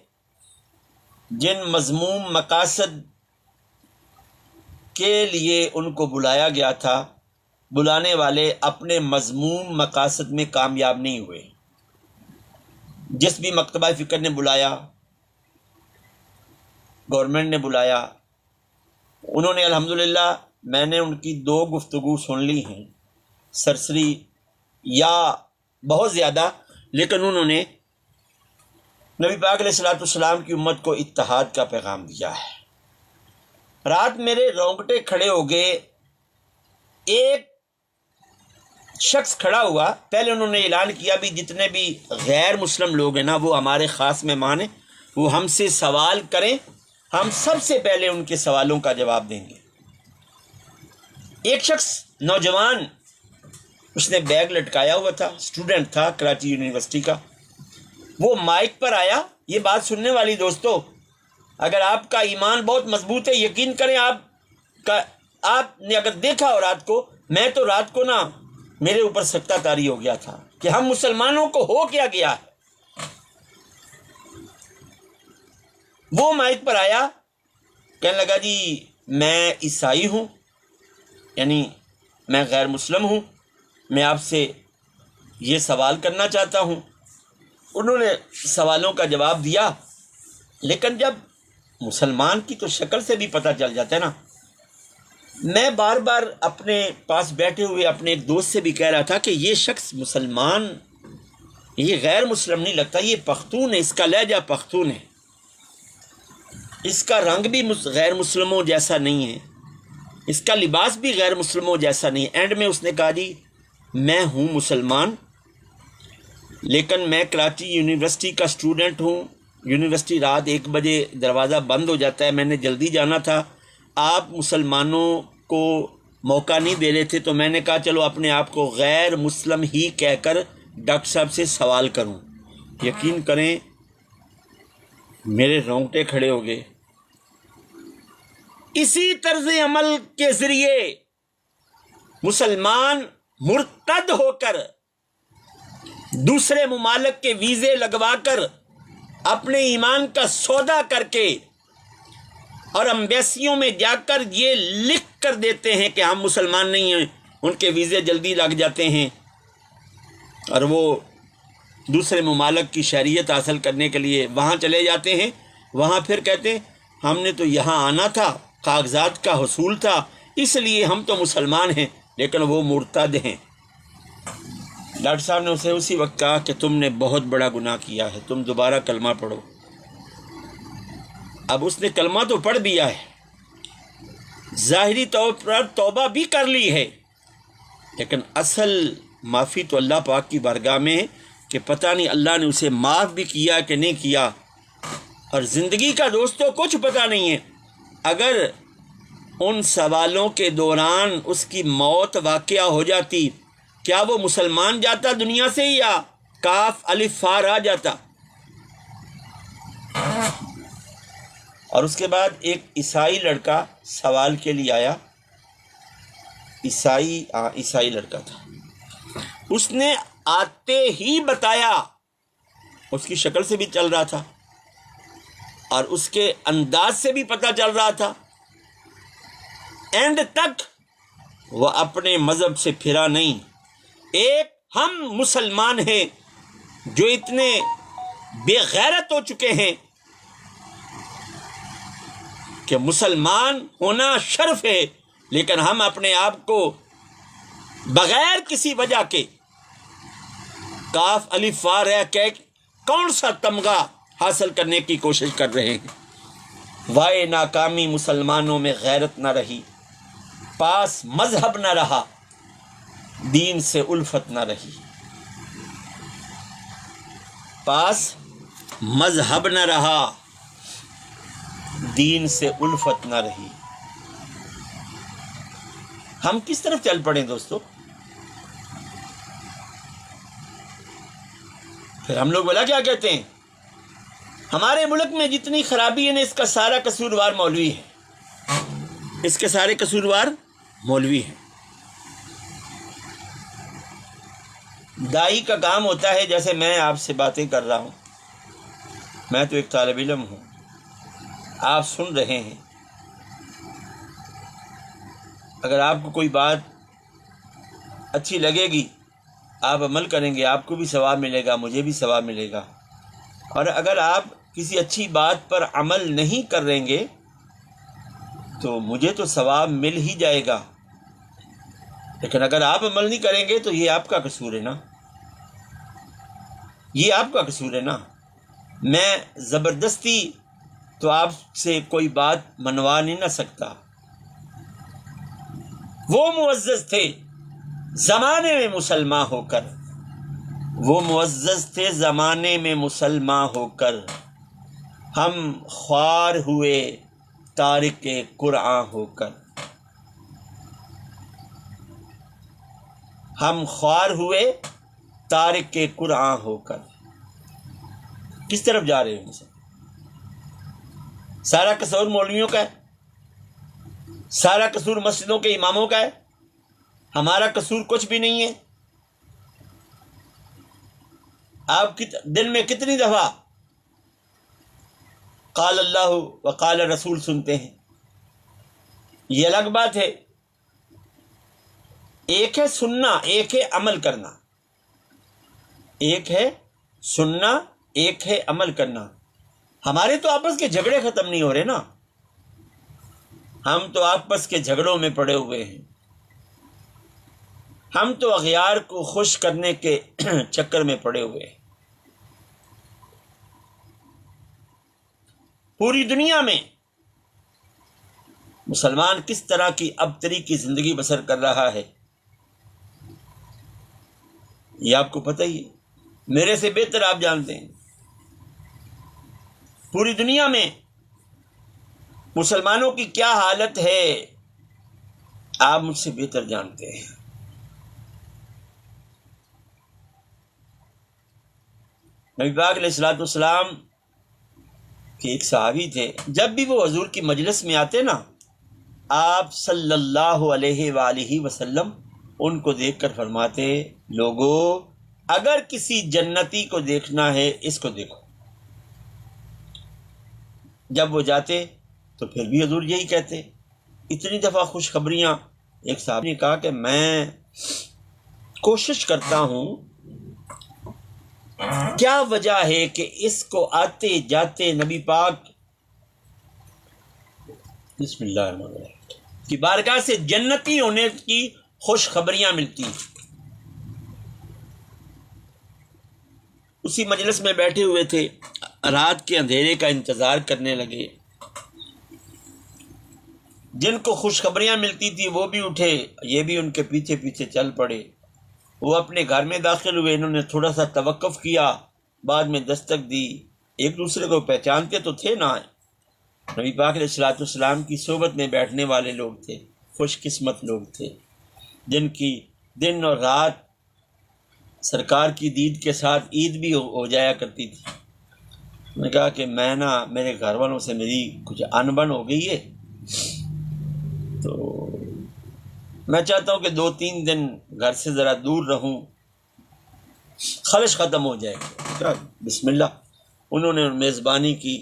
Speaker 1: جن مذموم مقاصد کے لیے ان کو بلایا گیا تھا، بلانے والے اپنے مذموم مقاصد میں کامیاب نہیں ہوئے۔ جس بھی مکتبہ فکر نے بلایا، گورنمنٹ نے بلایا، انہوں نے الحمدللہ، میں نے ان کی 2 گفتگو سن لی ہیں، سرسری یا بہت زیادہ، لیکن انہوں نے نبی پاک علیہ الصلوۃ والسلام کی امت کو اتحاد کا پیغام دیا ہے۔ رات میرے رونگٹے کھڑے ہو گئے۔ ایک شخص کھڑا ہوا، پہلے انہوں نے اعلان کیا بھی جتنے بھی غیر مسلم لوگ ہیں نا، وہ ہمارے خاص مہمان ہیں، وہ ہم سے سوال کریں، ہم سب سے پہلے ان کے سوالوں کا جواب دیں گے۔ ایک شخص نوجوان، اس نے بیگ لٹکایا ہوا تھا، اسٹوڈنٹ تھا کراچی یونیورسٹی کا، وہ مائک پر آیا۔ یہ بات سننے والی دوستو، اگر آپ کا ایمان بہت مضبوط ہے، یقین کریں آپ نے اگر دیکھا ہو رات کو میں تو رات کو نا میرے اوپر سکتہ طاری ہو گیا تھا کہ ہم مسلمانوں کو ہو کیا گیا ہے. وہ مائک پر آیا، کہنے لگا جی میں عیسائی ہوں، یعنی میں غیر مسلم ہوں، میں آپ سے یہ سوال کرنا چاہتا ہوں. انہوں نے سوالوں کا جواب دیا، لیکن جب مسلمان کی تو شکل سے بھی پتہ چل جاتا ہے نا. میں بار بار اپنے پاس بیٹھے ہوئے اپنے ایک دوست سے بھی کہہ رہا تھا کہ یہ شخص مسلمان، یہ غیر مسلم نہیں لگتا، یہ پختون ہے، اس کا لہجہ پختون ہے، اس کا رنگ بھی غیر مسلموں جیسا نہیں ہے، اس کا لباس بھی غیر مسلموں جیسا نہیں ہے. اینڈ میں اس نے کہا جی میں ہوں مسلمان، لیکن میں کراچی یونیورسٹی کا اسٹوڈنٹ ہوں، یونیورسٹی رات 1 بجے دروازہ بند ہو جاتا ہے، میں نے جلدی جانا تھا، آپ مسلمانوں کو موقع نہیں دے رہے تھے، تو میں نے کہا چلو اپنے آپ کو غیر مسلم ہی کہہ کر ڈاکٹر صاحب سے سوال کروں. یقین کریں میرے رونگٹے کھڑے ہو گئے. اسی طرز عمل کے ذریعے مسلمان مرتد ہو کر دوسرے ممالک کے ویزے لگوا کر اپنے ایمان کا سودا کر کے اور امبیسیوں میں جا کر یہ لکھ کر دیتے ہیں کہ ہم مسلمان نہیں ہیں، ان کے ویزے جلدی لگ جاتے ہیں اور وہ دوسرے ممالک کی شہریت حاصل کرنے کے لیے وہاں چلے جاتے ہیں. وہاں پھر کہتے ہیں ہم نے تو یہاں آنا تھا، کاغذات کا حصول تھا، اس لیے ہم تو مسلمان ہیں، لیکن وہ مرتد ہیں. ڈاکٹر صاحب نے اسے اسی وقت کہا کہ تم نے بہت بڑا گناہ کیا ہے، تم دوبارہ کلمہ پڑھو. اب اس نے کلمہ تو پڑھ دیا ہے، ظاہری طور پر توبہ بھی کر لی ہے، لیکن اصل معافی تو اللہ پاک کی بارگاہ میں ہے کہ پتہ نہیں اللہ نے اسے معاف بھی کیا کہ نہیں کیا. اور زندگی کا دوستوں کچھ پتہ نہیں ہے. اگر ان سوالوں کے دوران اس کی موت واقعہ ہو جاتی، کیا وہ مسلمان جاتا دنیا سے یا کاف الف فا آ جاتا؟ اور اس کے بعد ایک عیسائی لڑکا سوال کے لیے آیا، عیسائی لڑکا تھا. اس نے آتے ہی بتایا، اس کی شکل سے بھی چل رہا تھا اور اس کے انداز سے بھی پتہ چل رہا تھا. اینڈ تک وہ اپنے مذہب سے پھرا نہیں. ایک ہم مسلمان ہیں جو اتنے بے غیرت ہو چکے ہیں کہ مسلمان ہونا شرف ہے، لیکن ہم اپنے آپ کو بغیر کسی وجہ کے کاف الف فا رہ کہ کون سا تمغہ حاصل کرنے کی کوشش کر رہے ہیں. وائے ناکامی مسلمانوں میں غیرت نہ رہی، پاس مذہب نہ رہا، دین سے الفت نہ رہی. پاس مذہب نہ رہا، دین سے الفت نہ رہی. ہم کس طرف چل پڑے دوستو؟ پھر ہم لوگ بولا کیا کہتے ہیں، ہمارے ملک میں جتنی خرابی ہے نا اس کا سارا قصوروار مولوی ہے، اس کے سارے قصوروار مولوی ہیں. دائی کا کام ہوتا ہے، جیسے میں آپ سے باتیں کر رہا ہوں، میں تو ایک طالب علم ہوں، آپ سن رہے ہیں. اگر آپ کو کوئی بات اچھی لگے گی، آپ عمل کریں گے، آپ کو بھی ثواب ملے گا، مجھے بھی ثواب ملے گا. اور اگر آپ کسی اچھی بات پر عمل نہیں کر رہیں گے تو مجھے تو ثواب مل ہی جائے گا، لیکن اگر آپ عمل نہیں کریں گے تو یہ آپ کا قصور ہے نا، یہ آپ کا قصور ہے نا. میں زبردستی تو آپ سے کوئی بات منوا نہیں نہ سکتا. وہ معزز تھے زمانے میں مسلمان ہو کر، وہ معزز تھے زمانے میں مسلمان ہو کر، ہم خوار ہوئے تارک قرآن ہو کر. ہم خوار ہوئے تارک قرآن ہو کر. کس طرف جا رہے ہیں؟ سارا قصور مولویوں کا ہے، سارا قصور مسجدوں کے اماموں کا ہے. ہمارا قصور کچھ بھی نہیں ہے؟ آپ دن میں کتنی دفعہ قال اللہ و قال رسول سنتے ہیں؟ یہ الگ بات ہے. ایک ہے سننا، ایک ہے عمل کرنا. ایک ہے سننا، ایک ہے عمل کرنا. ہمارے تو آپس کے جھگڑے ختم نہیں ہو رہے نا. ہم تو آپس کے جھگڑوں میں پڑے ہوئے ہیں. ہم تو اغیار کو خوش کرنے کے چکر میں پڑے ہوئے ہیں. پوری دنیا میں مسلمان کس طرح کی ابتری کی زندگی بسر کر رہا ہے یہ آپ کو پتہ ہی ہے، میرے سے بہتر آپ جانتے ہیں. پوری دنیا میں مسلمانوں کی کیا حالت ہے آپ مجھ سے بہتر جانتے ہیں. نبی پاک علیہ الصلوۃ والسلام کہ ایک صحابی تھے، جب بھی وہ حضور کی مجلس میں آتے نا، آپ صلی اللہ علیہ وآلہ وسلم ان کو دیکھ کر فرماتے، لوگو اگر کسی جنتی کو دیکھنا ہے اس کو دیکھو. جب وہ جاتے تو پھر بھی حضور یہی کہتے. اتنی دفعہ خوشخبریاں. ایک صاحب نے کہا کہ میں کوشش کرتا ہوں، کیا وجہ ہے کہ اس کو آتے جاتے نبی پاک بسم اللہ الرحمن الرحیم کی بارگاہ سے جنتی ہونے کی خوشخبریاں ملتی ہیں. اسی مجلس میں بیٹھے ہوئے تھے، رات کے اندھیرے کا انتظار کرنے لگے. جن کو خوشخبریاں ملتی تھی وہ بھی اٹھے، یہ بھی ان کے پیچھے پیچھے چل پڑے. وہ اپنے گھر میں داخل ہوئے، انہوں نے تھوڑا سا توقف کیا، بعد میں دستک دی. ایک دوسرے کو پہچانتے تو تھے نا. نبی پاک علیہ الصلوۃ والسلام کی صحبت میں بیٹھنے والے لوگ تھے، خوش قسمت لوگ تھے، جن کی دن اور رات سرکار کی دید کے ساتھ عید بھی ہو جایا کرتی تھی. میں نے کہا کہ میں نا میرے گھر والوں سے میری کچھ انبن ہو گئی ہے، تو میں چاہتا ہوں کہ 2-3 دن گھر سے ذرا دور رہوں، خلش ختم ہو جائے گا. بسم اللہ. انہوں نے میزبانی کی،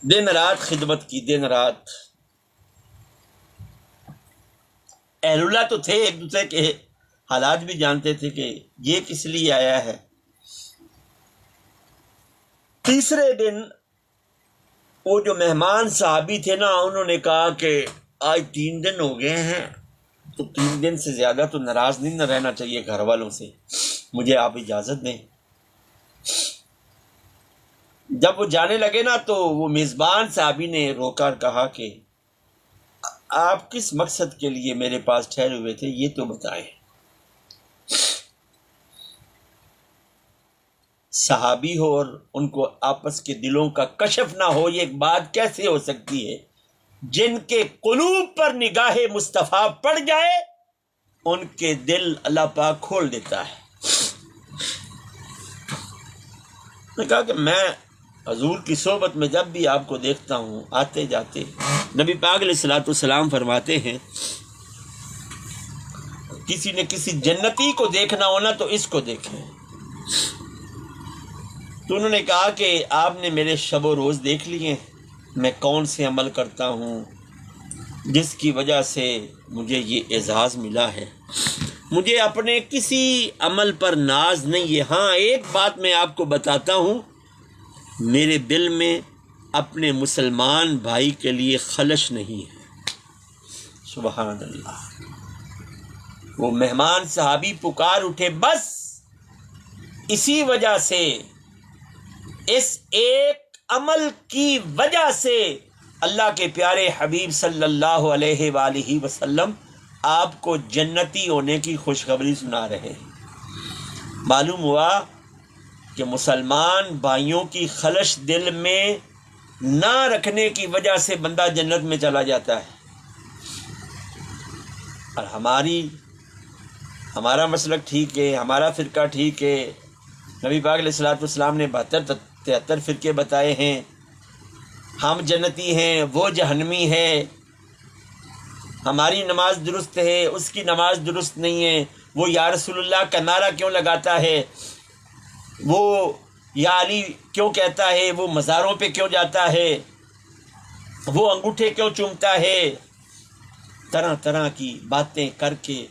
Speaker 1: دن رات خدمت کی، دن رات. اہل اللہ تو تھے، ایک دوسرے کے حالات بھی جانتے تھے کہ یہ کس لیے آیا ہے. تیسرے دن وہ جو مہمان صحابی تھے نا، انہوں نے کہا کہ آج 3 دن ہو گئے ہیں، تو 3 دن سے زیادہ تو ناراض نہیں نہ رہنا چاہیے گھر والوں سے، مجھے آپ اجازت دیں. جب وہ جانے لگے نا تو وہ میزبان صحابی نے روکا اور کہا کہ آپ کس مقصد کے لیے میرے پاس ٹھہرے ہوئے تھے یہ تو بتائیں. صحابی ہو اور ان کو آپس کے دلوں کا کشف نہ ہو، یہ بات کیسے ہو سکتی ہے؟ جن کے قلوب پر نگاہ مصطفیٰ پڑ جائے ان کے دل اللہ پاک کھول دیتا ہے. نے کہا کہ میں حضور کی صحبت میں جب بھی آپ کو دیکھتا ہوں آتے جاتے، نبی پاک علیہ الصلوۃ والسلام فرماتے ہیں کسی نے کسی جنتی کو دیکھنا ہونا تو اس کو دیکھیں. تو انہوں نے کہا کہ آپ نے میرے شب و روز دیکھ لیے، میں کون سے عمل کرتا ہوں جس کی وجہ سے مجھے یہ اعزاز ملا ہے. مجھے اپنے کسی عمل پر ناز نہیں ہے. ہاں ایک بات میں آپ کو بتاتا ہوں، میرے دل میں اپنے مسلمان بھائی کے لیے خلش نہیں ہے. سبحان اللہ. وہ مہمان صحابی پکار اٹھے، بس اسی وجہ سے، اس ایک عمل کی وجہ سے اللہ کے پیارے حبیب صلی اللہ علیہ وآلہ وسلم آپ کو جنتی ہونے کی خوشخبری سنا رہے. معلوم ہوا کہ مسلمان بھائیوں کی خلش دل میں نہ رکھنے کی وجہ سے بندہ جنت میں چلا جاتا ہے. اور ہمارا مسلک ٹھیک ہے، ہمارا فرقہ ٹھیک ہے. نبی پاک علیہ الصلوۃ والسلام نے 72-73 فرقے بتائے ہیں. ہم جنتی ہیں، وہ جہنمی ہے. ہماری نماز درست ہے، اس کی نماز درست نہیں ہے، وہ یا رسول اللہ کا نعرہ کیوں لگاتا ہے، وہ یا علی کیوں کہتا ہے، وہ مزاروں پہ کیوں جاتا ہے، وہ انگوٹھے کیوں چومتا ہے، طرح طرح کی باتیں کر کے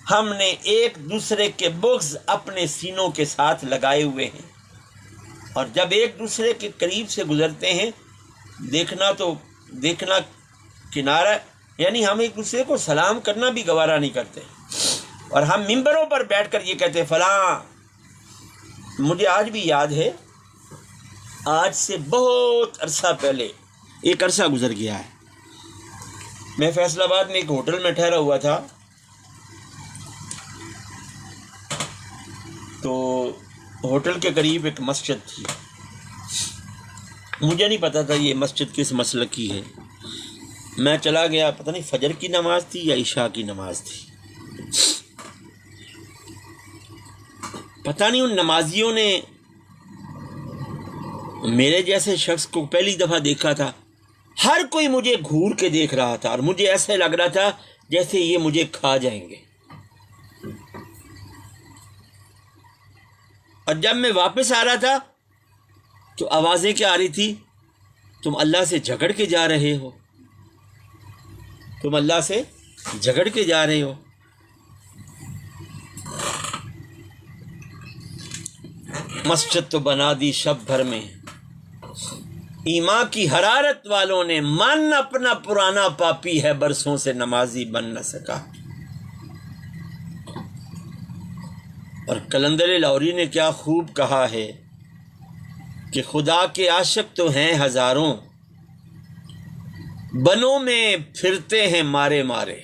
Speaker 1: ہم نے ایک دوسرے کے بغض اپنے سینوں کے ساتھ لگائے ہوئے ہیں، اور جب ایک دوسرے کے قریب سے گزرتے ہیں دیکھنا کنارہ، یعنی ہم ایک دوسرے کو سلام کرنا بھی گوارا نہیں کرتے، اور ہم ممبروں پر بیٹھ کر یہ کہتے ہیں فلاں. مجھے آج بھی یاد ہے، آج سے بہت عرصہ پہلے ایک عرصہ گزر گیا ہے، میں فیصل آباد میں ایک ہوٹل میں ٹھہرا ہوا تھا، تو ہوٹل کے قریب ایک مسجد تھی. مجھے نہیں پتا تھا یہ مسجد کس مسلک کی ہے. میں چلا گیا، پتہ نہیں فجر کی نماز تھی یا عشاء کی نماز تھی، پتہ نہیں ان نمازیوں نے میرے جیسے شخص کو پہلی دفعہ دیکھا تھا. ہر کوئی مجھے گھور کے دیکھ رہا تھا، اور مجھے ایسے لگ رہا تھا جیسے یہ مجھے کھا جائیں گے. اور جب میں واپس آ رہا تھا تو آوازیں کیا آ رہی تھی، تم اللہ سے جھگڑ کے جا رہے ہو، تم اللہ سے جھگڑ کے جا رہے ہو. مسجد تو بنا دی شب بھر میں، ایمان کی حرارت والوں نے، من اپنا پرانا پاپی ہے، برسوں سے نمازی بن نہ سکا. اور کلندر لاہوری نے کیا خوب کہا ہے کہ خدا کے عاشق تو ہیں ہزاروں، بنوں میں پھرتے ہیں مارے مارے.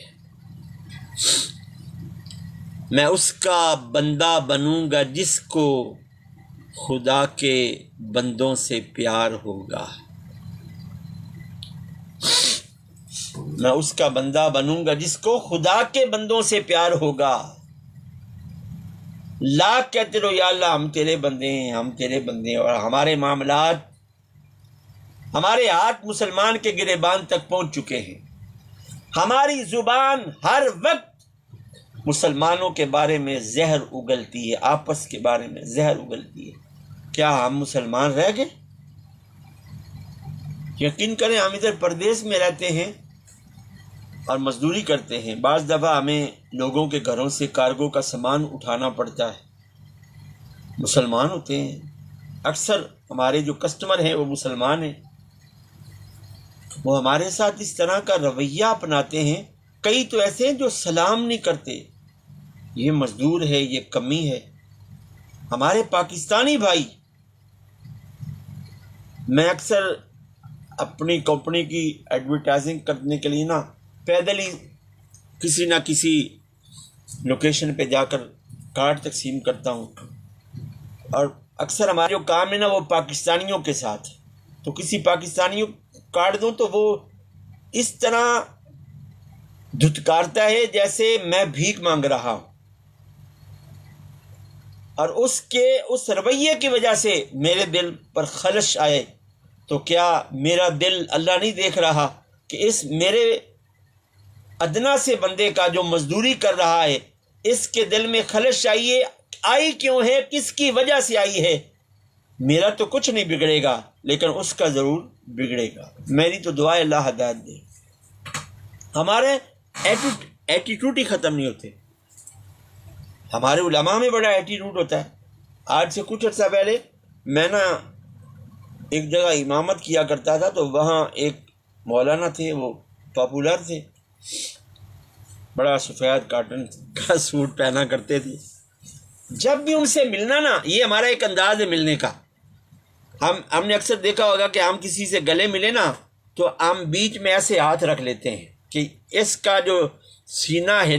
Speaker 1: میں اس کا بندہ بنوں گا جس کو خدا کے بندوں سے پیار ہوگا. میں اس کا بندہ بنوں گا جس کو خدا کے بندوں سے پیار ہوگا. لاکھ کہتے رہو یا اللہ ہم تیرے بندے ہیں، ہم تیرے بندے ہیں، اور ہمارے معاملات، ہمارے ہاتھ مسلمان کے گریبان تک پہنچ چکے ہیں. ہماری زبان ہر وقت مسلمانوں کے بارے میں زہر اگلتی ہے، آپس کے بارے میں زہر اگلتی ہے. کیا ہم مسلمان رہ گئے؟ یقین کریں ہم ادھر پردیس میں رہتے ہیں اور مزدوری کرتے ہیں. بعض دفعہ ہمیں لوگوں کے گھروں سے کارگو کا سامان اٹھانا پڑتا ہے. مسلمان ہوتے ہیں، اکثر ہمارے جو کسٹمر ہیں وہ مسلمان ہیں، وہ ہمارے ساتھ اس طرح کا رویہ اپناتے ہیں. کئی تو ایسے ہیں جو سلام نہیں کرتے. یہ مزدور ہے، یہ کمی ہے. ہمارے پاکستانی بھائی، میں اکثر اپنی کمپنی کی ایڈورٹائزنگ کرنے کے لیے پیدل ہی کسی نہ کسی لوکیشن پہ جا کر کارڈ تقسیم کرتا ہوں، اور اکثر ہمارے جو کام ہے وہ پاکستانیوں کے ساتھ. تو کسی پاکستانیوں کارڈ دوں تو وہ اس طرح دھتکارتا ہے جیسے میں بھیک مانگ رہا ہوں، اور اس رویے کی وجہ سے میرے دل پر خلش آئے. تو کیا میرا دل اللہ نہیں دیکھ رہا کہ اس میرے ادنا سے بندے کا جو مزدوری کر رہا ہے، اس کے دل میں خلش آئی کیوں ہے، کس کی وجہ سے آئی ہے؟ میرا تو کچھ نہیں بگڑے گا، لیکن اس کا ضرور بگڑے گا. میری تو دعا ہے اللہ ہدایت دے. ہمارے ایٹیٹیوڈ ہی ختم نہیں ہوتے. ہمارے علماء میں بڑا ایٹیٹیوڈ ہوتا ہے. آج سے کچھ عرصہ پہلے میں ایک جگہ امامت کیا کرتا تھا، تو وہاں ایک مولانا تھے، وہ پاپولر تھے، بڑا سفید کاٹن کا سوٹ پہنا کرتے تھے. جب بھی ان سے ملنا یہ ہمارا ایک انداز ہے ملنے کا. ہم نے اکثر دیکھا ہوگا کہ ہم کسی سے گلے ملے تو ہم بیچ میں ایسے ہاتھ رکھ لیتے ہیں کہ اس کا جو سینہ ہے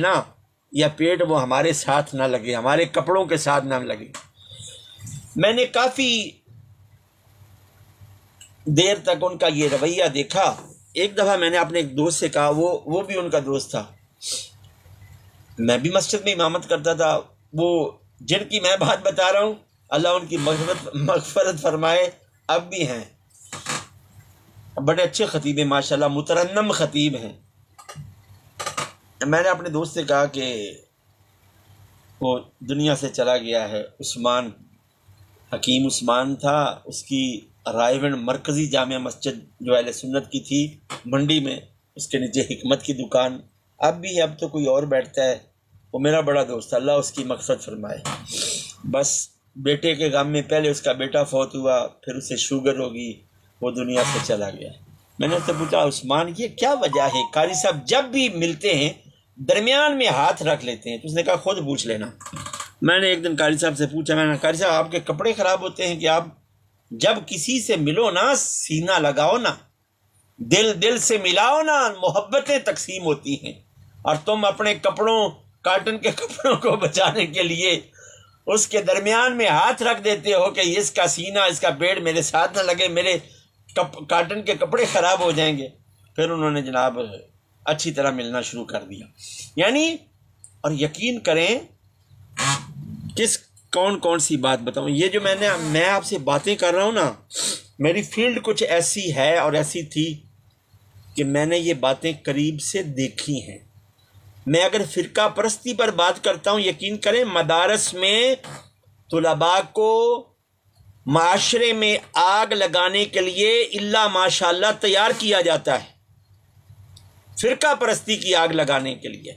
Speaker 1: یا پیٹ وہ ہمارے ساتھ نہ لگے، ہمارے کپڑوں کے ساتھ نہ لگے. میں نے کافی دیر تک ان کا یہ رویہ دیکھا. ایک دفعہ میں نے اپنے ایک دوست سے کہا، وہ بھی ان کا دوست تھا، میں بھی مسجد میں امامت کرتا تھا. وہ جن کی میں بات بتا رہا ہوں اللہ ان کی مغفرت فرمائے، اب بھی ہیں، بڑے اچھے خطیب ہیں ماشاءاللہ، مترنم خطیب ہیں. میں نے اپنے دوست سے کہا کہ وہ دنیا سے چلا گیا ہے، عثمان، حکیم عثمان تھا، اس کی رائے ونڈ مرکزی جامع مسجد جو اہل سنت کی تھی منڈی میں، اس کے نیچے حکمت کی دکان اب بھی ہے، اب تو کوئی اور بیٹھتا ہے، وہ میرا بڑا دوست، اللہ اس کی مغفرت فرمائے۔ بس بیٹے کے غم میں پہلے اس کا بیٹا فوت ہوا، پھر اسے شوگر ہوگی، وہ دنیا سے چلا گیا۔ میں نے اس سے پوچھا عثمان یہ کیا وجہ ہے؟ قاری صاحب جب بھی ملتے ہیں درمیان میں ہاتھ رکھ لیتے ہیں، تو اس نے کہا خود پوچھ لینا۔ میں نے ایک دن قاری صاحب سے پوچھا، میں نے قاری صاحب آپ کے کپڑے خراب ہوتے ہیں کہ آپ جب کسی سے ملو نا سینہ لگاؤ نا، دل سے ملاؤ نا، محبتیں تقسیم ہوتی ہیں، اور تم اپنے کپڑوں، کاٹن کے کپڑوں کو بچانے کے لیے اس کے درمیان میں ہاتھ رکھ دیتے ہو کہ اس کا سینہ، اس کا پیڑ میرے ساتھ نہ لگے، میرے کاٹن کے کپڑے خراب ہو جائیں گے۔ پھر انہوں نے جناب اچھی طرح ملنا شروع کر دیا۔ یعنی اور یقین کریں کون سی بات بتاؤں، یہ جو میں آپ سے باتیں کر رہا ہوں نا، میری فیلڈ کچھ ایسی ہے اور ایسی تھی کہ میں نے یہ باتیں قریب سے دیکھی ہیں۔ میں اگر فرقہ پرستی پر بات کرتا ہوں، یقین کریں مدارس میں طلباء کو معاشرے میں آگ لگانے کے لیے الا ماشاء اللہ تیار کیا جاتا ہے، فرقہ پرستی کی آگ لگانے کے لیے۔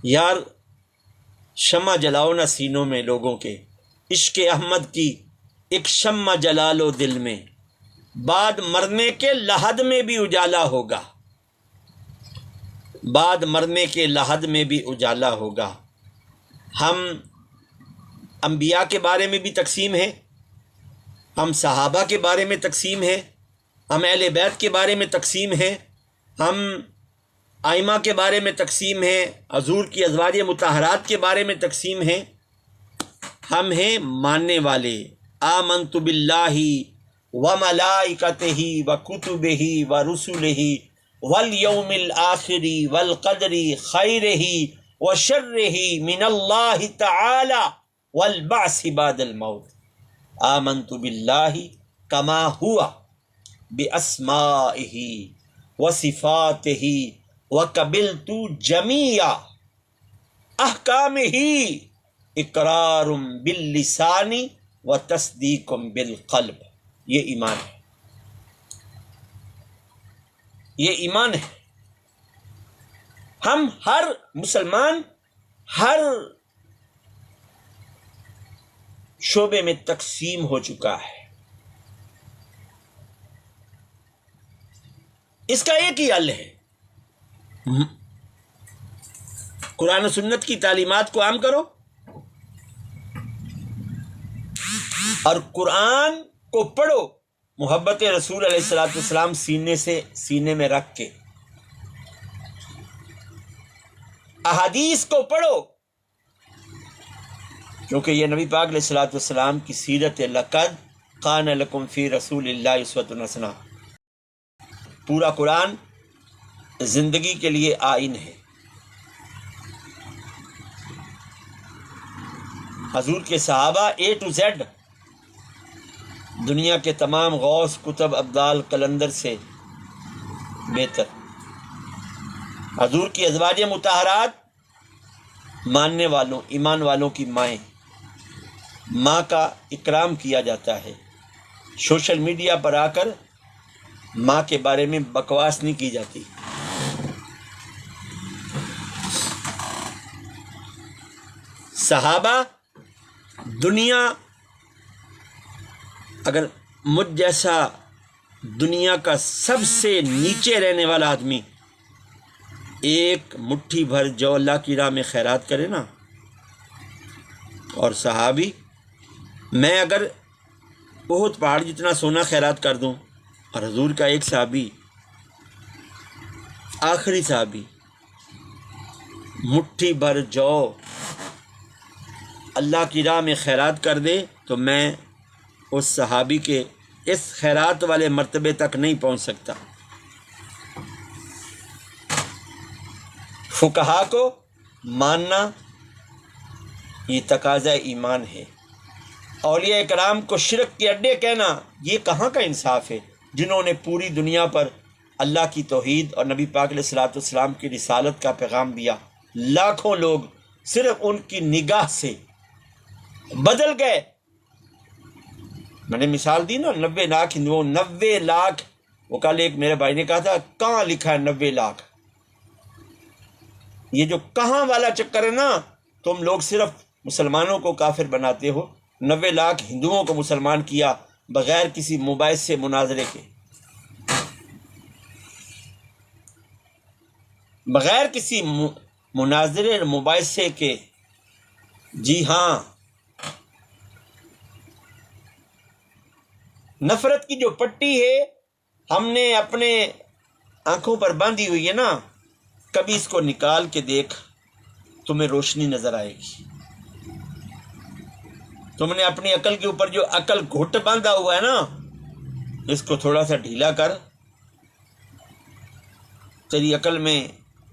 Speaker 1: یار شمع جلاؤ نہ سینوں میں لوگوں کے، عشق احمد کی ایک شمع جلا لو دل میں، بعد مرنے کے لحد میں بھی اجالا ہوگا، بعد مرنے کے لحد میں بھی اجالا ہوگا۔ ہم انبیاء کے بارے میں بھی تقسیم ہیں، ہم صحابہ کے بارے میں تقسیم ہیں، ہم اہل بیت کے بارے میں تقسیم ہیں، ہم ائمہ کے بارے میں تقسیم ہیں، حضور کی ازواج مطہرات کے بارے میں تقسیم ہیں۔ ہم ہیں ماننے والے، آمنت باللہ وملائکتہ وکتبہ ورسلہ والیوم الآخر والقدر خیرہ وشرہ من اللہ تعالی والبعث بعد الموت۔ آمنت باللہ کما ہوا باسمائہ وصفاتہ وقبلت جمیع احکامہ اقرار باللسان وتصدیق بالقلب۔ یہ ایمان ہے، یہ ایمان ہے۔ ہم ہر مسلمان ہر شعبے میں تقسیم ہو چکا ہے۔ اس کا ایک ہی حل ہے، قرآن و سنت کی تعلیمات کو عام کرو، اور قرآن کو پڑھو محبت رسول علیہ الصلوۃ والسلام سینے میں رکھ کے، احادیث کو پڑھو، کیونکہ یہ نبی پاک علیہ الصلوۃ والسلام کی سیرت لقد کان لکم فی رسول اللہ اسوۃ حسنہ۔ پورا قرآن زندگی کے لیے آئین ہے۔ حضور کے صحابہ اے ٹو زیڈ دنیا کے تمام غوث، کتب، ابدال، قلندر سے بہتر۔ حضور کی ازواج مطہرات ماننے والوں، ایمان والوں کی مائیں، ماں کا اکرام کیا جاتا ہے۔ سوشل میڈیا پر آ کر ماں کے بارے میں بکواس نہیں کی جاتی۔ صحابہ، دنیا، اگر مجھ جیسا دنیا کا سب سے نیچے رہنے والا آدمی ایک مٹھی بھر جو اللہ کی راہ میں خیرات کرے نا، اور صحابی، میں اگر بہت پہاڑ جتنا سونا خیرات کر دوں، اور حضور کا ایک صحابی، آخری صحابی، مٹھی بھر جو اللہ کی راہ میں خیرات کر دے، تو میں اس صحابی کے اس خیرات والے مرتبے تک نہیں پہنچ سکتا۔ فقہا کو ماننا یہ تقاضا ایمان ہے۔ اولیاء کرام کو شرک کے اڈے کہنا یہ کہاں کا انصاف ہے، جنہوں نے پوری دنیا پر اللہ کی توحید اور نبی پاک علیہ الصلوۃ والسلام کی رسالت کا پیغام دیا، لاکھوں لوگ صرف ان کی نگاہ سے بدل گئے۔ میں نے مثال دی نا 90 لاکھ ہندوؤں، 90 لاکھ، وہ کل ایک میرے بھائی نے کہا تھا کہاں لکھا ہے 90 لاکھ؟ یہ جو کہاں والا چکر ہے نا، تم لوگ صرف مسلمانوں کو کافر بناتے ہو۔ 90 لاکھ ہندوؤں کو مسلمان کیا بغیر کسی مباحثے مناظرے کے، بغیر کسی مناظرے مباحثے کے۔ جی ہاں، نفرت کی جو پٹی ہے ہم نے اپنے آنکھوں پر باندھی ہوئی ہے نا، کبھی اس کو نکال کے دیکھ، تمہیں روشنی نظر آئے گی۔ تم نے اپنی عقل کے اوپر جو عقل گھٹ باندھا ہوا ہے نا، اس کو تھوڑا سا ڈھیلا کر، تیری عقل میں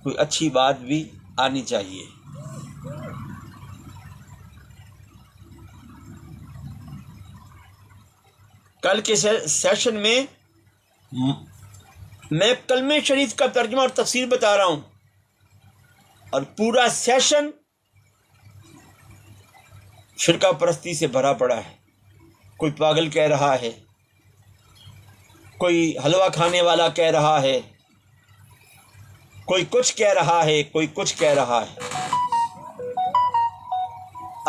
Speaker 1: کوئی اچھی بات بھی آنی چاہیے۔ کل کے سیشن میں میں کلمہ شریف کا ترجمہ اور تفسیر بتا رہا ہوں، اور پورا سیشن فرقہ پرستی سے بھرا پڑا ہے۔ کوئی پاگل کہہ رہا ہے، کوئی حلوہ کھانے والا کہہ رہا ہے، کوئی کچھ کہہ رہا ہے، کوئی کچھ کہہ رہا ہے۔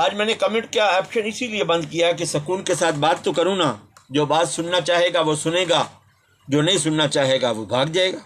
Speaker 1: آج میں نے کمنٹ کیا آپشن اسی لیے بند کیا کہ سکون کے ساتھ بات تو کروں نا۔ جو بات سننا چاہے گا وہ سنے گا، جو نہیں سننا چاہے گا وہ بھاگ جائے گا۔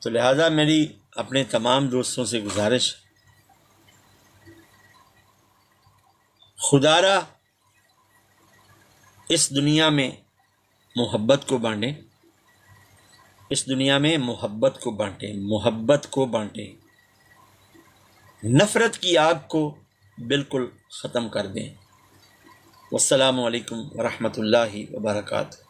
Speaker 1: تو لہٰذا میری اپنے تمام دوستوں سے گزارش، خدا را اس دنیا میں محبت کو بانٹیں، اس دنیا میں محبت کو بانٹیں، محبت کو بانٹیں، نفرت کی آگ کو بالکل ختم کر دیں۔ والسلام علیکم ورحمۃ اللہ وبرکاتہ۔